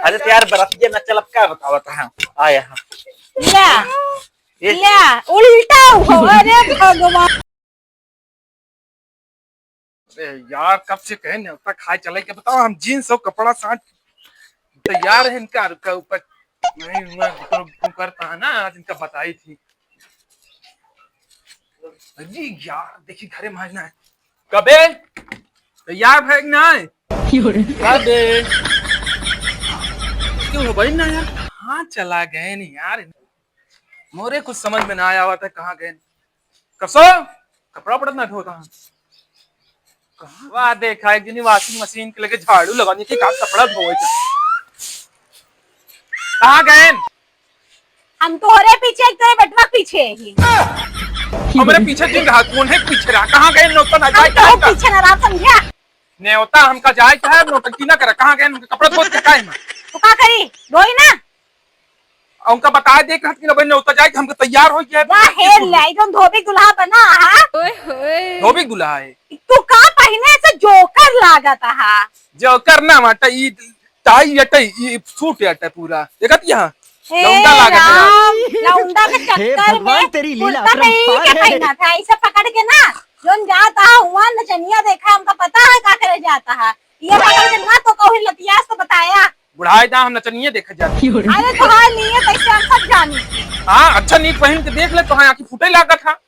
अरे तो यार बरातिया न चलब क्या बतावत है आया हम ल्या ल्या उल्टा हो। अरे भगवान यार कब से कहे न्योता खाए चले के बताओ हम जीन्स और कपड़ा साथ तैयार है इनका ऊपर नहीं मैं तो करता है ना आज इनका बताई थी। अरे यार देखिए घरे मारना है कबे तैयार है ना कबे क्यों हो भाई ना यार कहाँ चला गए नहीं यार मोरे कुछ समझ में ना आया हुआ था कहाँ गए कसो कपड़ा पड़ा ना धोता वाह देखा एक दिन वॉशिंग मशीन के लगे झाड़ू लगाने के काम कपड़ा धोए कहाँ गए हम तोहरे पीछे तेरे बेटवा पीछे ही हमारे पीछे जिन रहा कौन है पीछे रहा कहाँ गए न्योता ना जाए तो पीछे ना रहा समझा न्योता हमका जाए है नौटंकी ना करे कहाँ गए कपड़ा धो के काहे तो का करी रोई ना उनका बता दे कि न्योता जाए हमको तैयार हो गया वाह हेर लाई जो धोबी दुल्हा बना हा धोबी दुल्हा है तू का पहने से जोकर लागत हा जो करना माटा ई टाई अटे ई सूट अटे पूरा देखत यहाँ लौंडा लागत लौंडा के चक्कर में तेरी लीला क्या पहना था ऐसे पकड़ के ना जोन जाता है वहाँ नचनिया देखा हमका पता है का करे जाता है ये पकड़ के ना तो कहूँ लतियास तो बताया बुढ़ाई दा हम नचनिए देखे जाते अरे तुम्हारे लिए कैसे हम सब जानी हाँ अच्छा नीक पहन के देख ले तो आँखी फूटे लागत था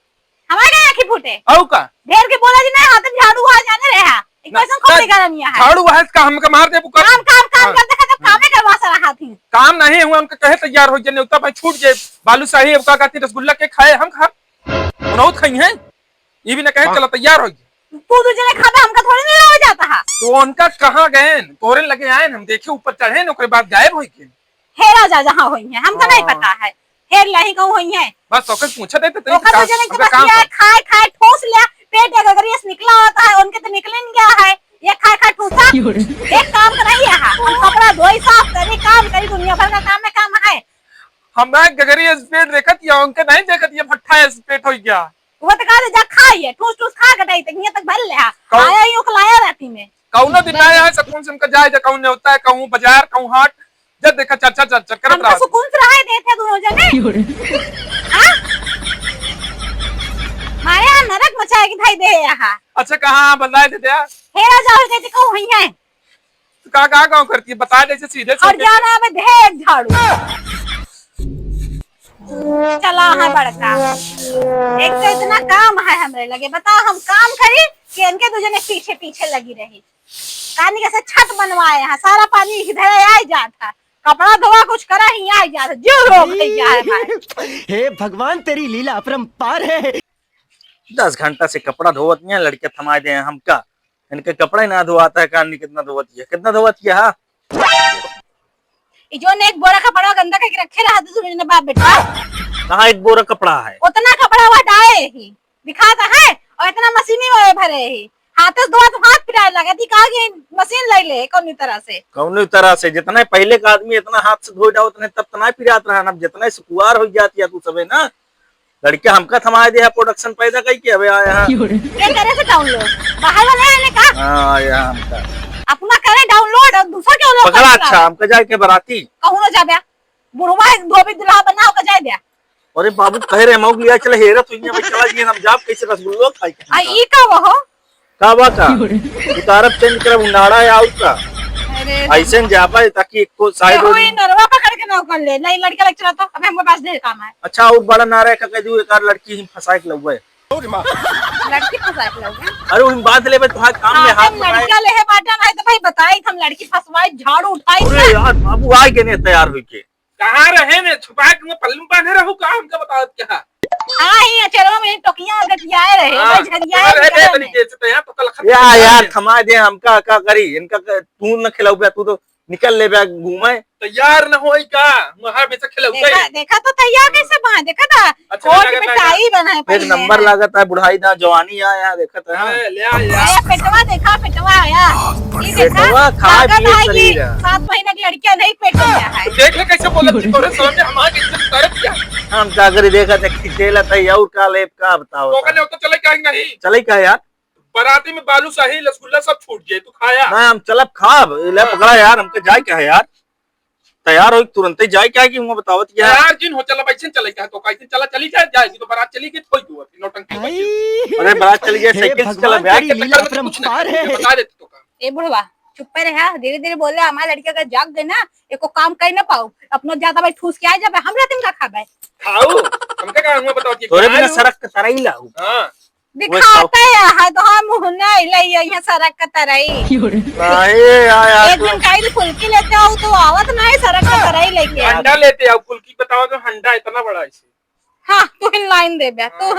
हमारे आँखी फूटे औ का ढेर के बोला जी ना हाथ में झाड़ू आ जाने रहा एक कैसे खोले करनिया है झाड़ू है का हमका मार दे बुका काम काम काम करते करते कामे करवा सा रहा थी काम नहीं हुआ उनका कहे तैयार हो जाने उतना भाई छूट जाए बालूशाही का कहती रसगुल्ला के खाए हम खा उनौत खाई हैं ये भी ना कहे चलो तैयार हो गए तू दूसरे ने खाना हमका थोड़ी नहीं हो जाता है तो उनका कहाँ गए तोरे लगे आए हम देखे ऊपर चढ़े न बाद गायब हो गए हेरा जा जहाँ हुई है हमको नहीं पता है हेर लही कहूँ हुई है बस तो पूछा देते तो खाए खाए ठोस लिया पेट अगर ये निकला होता है उनके तो निकले नहीं गया है ये खाए खाए ठूसा एक काम कर रही है कपड़ा धोई साफ करी काम करी दुनिया भर का काम में काम है हमें गगरी स्पीड देखत या उनके नहीं देखत ये फट्टा स्पीड हो गया वो तो कहा जा खाइए ठूस ठूस खा के तक ये तक भर ले आया यूं खलाया रहती में कौनो दिन आया है सकून से उनका जाए जा कौन होता है कहूं बाजार कहूं हाट जब देखा चर्चा चर्चा करत रहा सुकून से रहे देते दोनों जने हां मारे यहाँ नरक मचाए की भाई दे यहाँ अच्छा कहाँ बताए थे क्या हेरा जाओ कहते कहूं हुई है कहाँ कहाँ गाँव करती है बता दे सीधे और जाना में ढेर झाड़ू चला है बड़का एक तो इतना काम है हमरे लगे बताओ हम काम करी कि इनके दूजे ने पीछे पीछे लगी रही कानी कैसे छत बनवाए यहाँ सारा पानी इधर आ जाता कपड़ा धोआ कुछ करा ही आ जाता जो रोक है हे भगवान तेरी लीला अपरंपार है 10 घंटा से कपड़ा धोवत नहीं है लड़के थमा दे हमका इनके कपड़ा ना धोआता है कानी कितना धोवती है हाँ जो ने एक बोरा कपड़ा गंदा करके रखे रहा था तुमने बाप बेटा कहाँ एक बोरा कपड़ा है उतना कपड़ा हटाए ही दिखाता है और इतना मशीनी में भरे ही हाथ से धोआ तो हाथ पिराए लगा थी कहा कि मशीन ले ले कौन तरह से जितना पहले का आदमी इतना हाथ से धो जाओ उतने तब तना पिरात रहा अब जितना सुकुआर हो जाती है तू सबे ना लड़के हमका थमा दे प्रोडक्शन पैदा कई के अबे आया ये करे से डाउनलोड बाहर वाले आने का हां आया हमका अपना करे डाउनलोड और दूसरा क्यों लोग पकड़ा अच्छा हमका जाए के बराती कहूं ना जाबे बुढ़वा धोबी दुल्हा बना हो के जाए दे अरे बाबू कह रहे मौग लिया चले हेरा तो इन्हें चला जी हम जाब कैसे रसगुल्लो खाई आ ई का वो का बा का उतारब चेंज करब उनाड़ा है आउट का ऐसे जाबा ताकि को साइड होई नरवा पकड़ के ना कर ले नहीं लड़का लेक्चर तो अब हमरे पास ढेर काम है अच्छा और बड़ा नारा का कह दू एक लड़की ही फंसा के लउए लड़की फंसा के लउए अरे उन बात लेबे तुम्हारे काम में हाथ लड़का लेहे बाटा नहीं तो भाई बताई हम लड़की फंसवाई झाड़ू उठाई अरे यार बाबू आए के नहीं तैयार हुई के कहाँ रहे ने छुपा के पल्लू बांधे रहू का हमका बताओ क्या आई चलो में टोकियां गटियाए रहे झरियाए रहे तरीके से तो यहां तो कल यार थमा दे हमका का करी इनका तू न खिलाऊ तू तो निकल ले बे घूमे तैयार न होई का वहां में से खिलाऊ देखा तो तैयार कैसे बना देखा था कोट में टाई बना है एक नंबर लागत है बुढ़ाई ना जवानी आया देखत है ले आ पेटवा देखा पेटवा आया ये पेटवा खा पिए शरीर 7 महीने की लड़कियां नहीं पेट में है देख ले कैसे बोलत तोरे सामने हमारे इज्जत करत क्या हम का करी देखा थे खिचेला तई और का लेप का बताओ तो कने तो चले का नहीं चले का यार बराती में बालूशाही रसगुल्ला सब छूट जाए तू खाया ना हम चलब खाब ले पकड़ा यार हमके जाए क्या है यार तैयार हो तुरंत ही जाए क्या कि मैं बतावत क्या यार जिन हो चला बैठे चले क्या तो कैसे चला चली जाएगी तो बारात चली गई कोई हुआ नौटंकी बची। अरे बारात चली गई हे साइकिल से चला भगवान ब्याह तेरी के लीला चक्कर में कुछ नहीं। अपरंपार है। बता देते तो काम। ए बुढ़वा चुप पे रहा, धीरे धीरे बोले। हमारे लड़के का जाग गए ना, एको काम कर ना पाओ, अपनो ज्यादा भाई ठूस के आ जाबे, हमरा दिन का खाबे खाओ हमका का हुआ बताओ कि तोरे बिना सड़क के तरह ही लाऊ। हां दिखाता है तो हम मुहना इलाई यहाँ सड़क का तरई। अरे यार एक दिन काई फुल्की लेते आओ तो आवत ना है सड़क का तरई लेके। अंडा लेते आओ फुल्की बताओ तो अंडा इतना बड़ा ऐसे। हाँ तू इन लाइन दे बे तू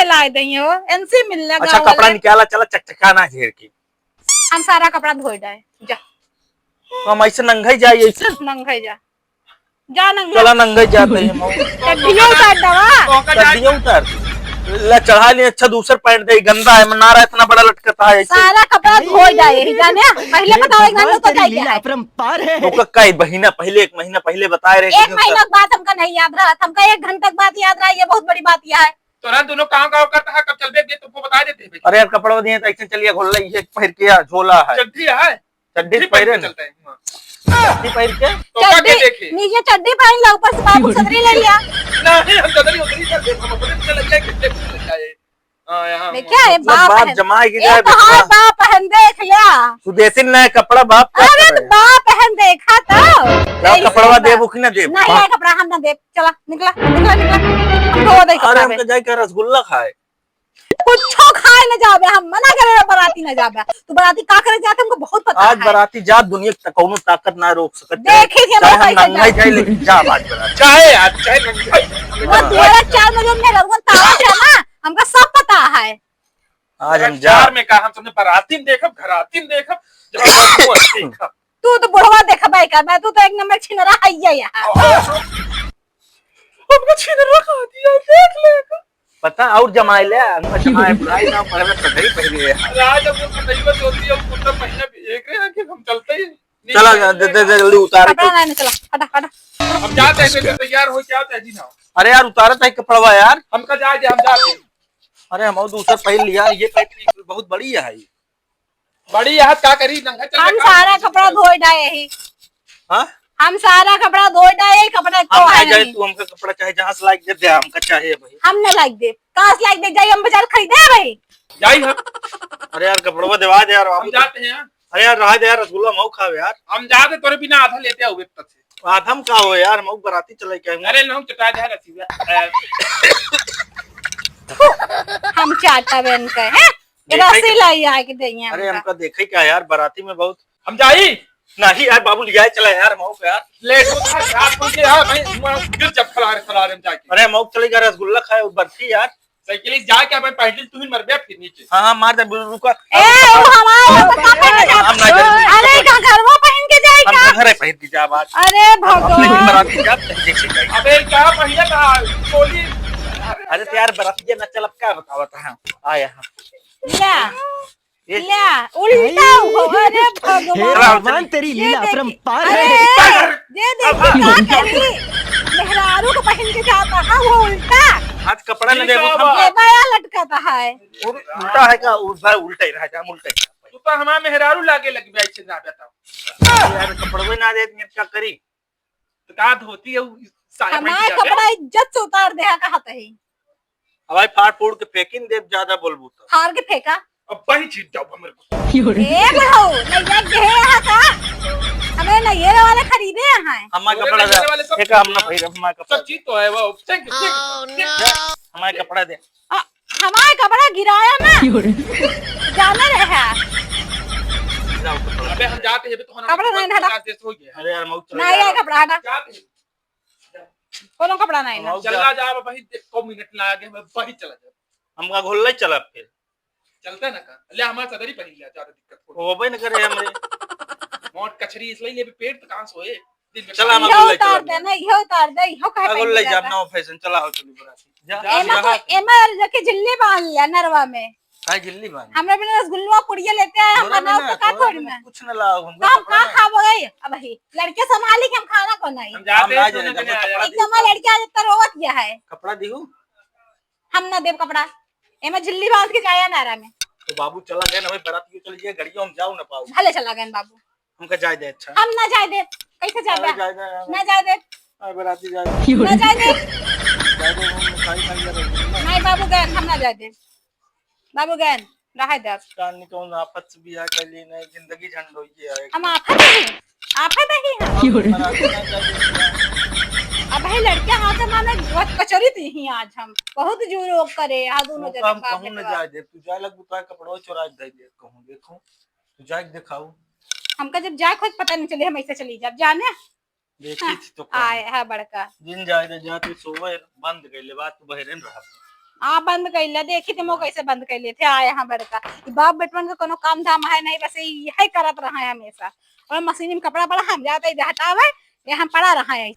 लाई दई हो एनसी मिल लगा। अच्छा कपड़ा निकाला चला चकचकाना घेर के हम सारा कपड़ा धोई डाए जा। तो हम ऐसे नंगा ही जाइए ऐसे नंगे जा नंगा चला नंगा ही जाते हैं मऊ चड्डियों उतार दवा। चड्डियां उतार ला चढ़ा लिए। अच्छा दूसर पैंट दे गंदा है मनारा इतना बड़ा लटकता है ऐसे सारा कपड़ा धोई डाए जाने पहले हे बताओ एक भगवान घंटा तो तेरी जाए लीला क्या है। अपरंपार है। तो कई महीना पहले 1 महीना पहले बताए रहे एक महीना के बाद हमका नहीं याद रहा, हमका 1 घंटा के बाद याद रहा। ये बहुत बड़ी बात यह है। तो दोनों कहां करता है कब चल बे तुमको बता देते हैं। अरे यार कपड़ा दिए तो ऐसे चलिए घोल रही है पहन के यार झोला है चड्डी है चड्डी ठीक पहरे चलता है हाँ। चड्डी पहन के तो क्या चड्डी देखे नीचे चड्डी पहन लो, ऊपर से बाबू छतरी ले लिया। नहीं हम जदरी उतरी कर दे हम अपने चले जाए कितने लग जाए। हां यहां देखिया ये बाप बाप पहन जमाए की ये जाए तो हाँ बाप पहन देख लिया। तू देसी नया कपड़ा बाप क्या अरे कर तो रहे हैं? बाप पहन देखा तो लाओ कपड़वा दे बुक न दे नहीं है कपड़ा हम ना दे। चला निकला निकला निकला हमको दे अरे कपड़ा हमके जाए के रसगुल्ला खाए कुछो खाए न जाबे, हम मना करे बराती न जाबे। तू बराती का करे जाते हमको बहुत पता आज है। बाराती जात दुनिया की कौनो ताकत ना रोक सकत देखी थी चाहे हमारे हम पैसे नंगा ही जाए। जाए लेकिन जा आज बारात चाहे आज चाहे नंगा वो 4 बजे में लगन तावत है ना, हमका सब पता है। आज हम जा चार में कहा हम तुमने बाराती में देखब घराती में देखब जब देखब तू तो बुढ़वा देखा भाई कर, मैं तू तो 1 नंबर छिनरा है यहाँ। हमको छीन रखा दिया देख ले पता और जमाए ले अंगा जमाए बुलाई ना पर में कढ़ाई पहले है राज अब वो नहीं बस होती है पूरा महीना भी एक है कि हम चलते ही नहीं चला चलेंगे। दे दे जल्दी उतार कपड़ा नहीं निकला, हटा हटा। हम जाते हैं फिर तैयार हो क्या होता है जी ना अरे यार उतारा था कपड़वा यार हमका जाए हम जाते हैं। अरे हम दूसरा पहन लिया ये पैंट बहुत बड़ी है ये बड़ी यहाँ क्या करी नंगा चल हम सारा कपड़ा धोई डाए ही, हां हम सारा कपड़ा धोई डाए, कपड़ा को हम है जाए नहीं। तू हमका कपड़ा चाहे जहां से लाइक दे हमका चाहे भाई हम न लाइक दे, कहाँ से लाइक दे जाइए, हम बाजार खरीदे भाई। जाई हम अरे यार कपड़वा देवा दे यार हम जाते हैं अरे यार रहा दे यार रसगुल्ला मऊ खावे यार हम जाते तोरे बिना आधा लेते हुए तक से आधम का हो यार मऊ बराती चले क्या अरे हम चटा दे रसीला हम चाटा बहन के हैं रसी लाई आके देंगे अरे हमका। हमका देखे क्या यार बराती में बहुत हम जाई नहीं यार बाबू लिया चला यार मऊ का यार लेट होता है रात को के यार मैं फिर जब खला रहे जाके अरे मऊ चलेगा रसगुल्ला खाए बर्फी यार साइकिल जाके मैं पहले तू ही मर गया फिर नीचे हाँ हाँ मार दे रुका ए वो हमारा पता पहन के हम ना जाए। अरे का घरवा पहन के जाएगा। हम घर है पहन की जा बात अरे अपने की भगवान बराती जा देखे जाए अबे क्या पहले था गोली अरे तो यार बराती न चल अब क्या बतावत है आया ला ये ला उल्टा हो। अरे हे भगवान भगवान तेरी लीला अपरंपार अरे है। ये देखिए क्या करी मेहरारू को पहन के जाता है वो उल्टा आज कपड़ा न दे वो बाबा। हम ये बाया लटकाता है। उल्टा है का उल्टा ही रहा जा उल्टा ही तू तो हमारा मेहरारू लागे लग गया इसे ना बताओ यार कपड़ा भी ना दे क्या करी तो का धोती है साया हमारा कपड़ा इज्जत से उतार दे कहत है। अब भाई फाड़ फूड़ के फेंकिन दे ज्यादा बोलबू तो हार के फेंका अब वही चीज जाओ मेरे को ए बढ़ो नहीं ये यहाँ का हमें नहीं ये वाले खरीदे यहाँ है। हमारा बोले कपड़ा लगने वाले सब दे एक हम ना भाई हमारा कपड़ा सब चीज तो है वो चेक हमारा कपड़ा दे हमारा कपड़ा गिराया ना जाना रहा। जाओ कपड़ा अबे हम जाते हैं तो कपड़ा नहीं हटा। देश हो गया अरे यार मऊ चले नहीं है कपड़ा हटा, जाते हैं कोनो कपड़ा नहीं ना। चला जा वही 1 मिनट लागे वही चला जा हमका घोल नहीं चला फिर चलता है ना का ले हमारा सदरी पहन लिया ज्यादा दिक्कत हो वो भी न करे हमरे मोट कचरी इसलिए ले पेट तो कहां सोए दिन में चला हम इहो अगुल ले उतार चला दे ना, इहो उतार दे, इहो कहे अगुल ले पहन जा के ना फैशन चला हो चली बराती जा जा। एमा को एमा रखे झिल्ली बांध लिया नरवा में। काहे जिल्ली बानी हमरा बिना रसगुल्ला पुड़िया लेते हैं हम तोरा बनाओ बिना- तो का तोरा थोड़ी बिना में कुछ न लाओ तो हमका हम कपड़ा का नहीं। खाबो गई अब ही लड़के संभाली के हम खाना को नहीं। हम जाते हम हैं ना सोने जाने के लिए आया एक समय लड़के आज तक रोवत किया है कपड़ा दिहू हम ना देव कपड़ा एमा झिल्ली बांध के जाया नारा में तो बाबू चला गया ना भाई बराती चली गई गाड़ियों हम जाओ ना पाऊ भले चला गए बाबू हमका जाए दे अच्छा हम ना जाए दे कैसे जाबे जाए दे ना जाए दे अरे बराती जाए ना जाए दे जाए दे हम मिठाई खाई जा रही नहीं बाबू गैन हम ना जाए दे बाबू गैन रह दे कान कौन आफत से भी आ कर ली नहीं जिंदगी झंड हो गई है हम आफत ही हैं बराती ना जाए अब भाई लड़के हाथ माने बहुत कचौरी थी ही आज हम बहुत जोर करे यहाँ दोनों जने हम बाप कहूं न बेटवा। जाए दे तू जाए लग बुता कपड़ो चुरा दे दे कहूं देखो तू जाए दिखाऊ हमका जब जाए खुद पता नहीं चले हम ऐसे चली जब जाने देखी थी तो आए है बड़का दिन जाए दे जाते सोवे बंद कर ले बात तू बहरेन रहा हाँ बंद कर ले देखी थे मो कैसे बंद कर लिए थे आए यहाँ बड़का बाप बेटवन का कोनो काम धाम है नहीं बस यही करत रहा है हमेशा और मशीन में कपड़ा पड़ा हम जाते हटावे ये हम पड़ा रहा है।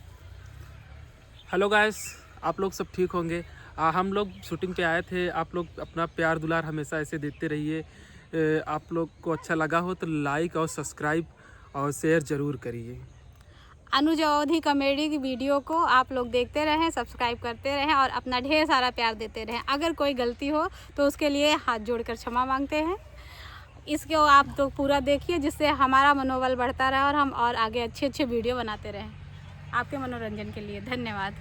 हेलो गाइस, आप लोग सब ठीक होंगे। हम लोग शूटिंग पे आए थे। आप लोग अपना प्यार दुलार हमेशा ऐसे देते रहिए। आप लोग को अच्छा लगा हो तो लाइक और सब्सक्राइब और शेयर ज़रूर करिए। अनुज अवधी कॉमेडी की वीडियो को आप लोग देखते रहें, सब्सक्राइब करते रहें और अपना ढेर सारा प्यार देते रहें। अगर कोई गलती हो तो उसके लिए हाथ जोड़कर क्षमा मांगते हैं। इसको आप तो पूरा देखिए जिससे हमारा मनोबल बढ़ता रहे और हम और आगे अच्छे अच्छे वीडियो बनाते रहें आपके मनोरंजन के लिए। धन्यवाद।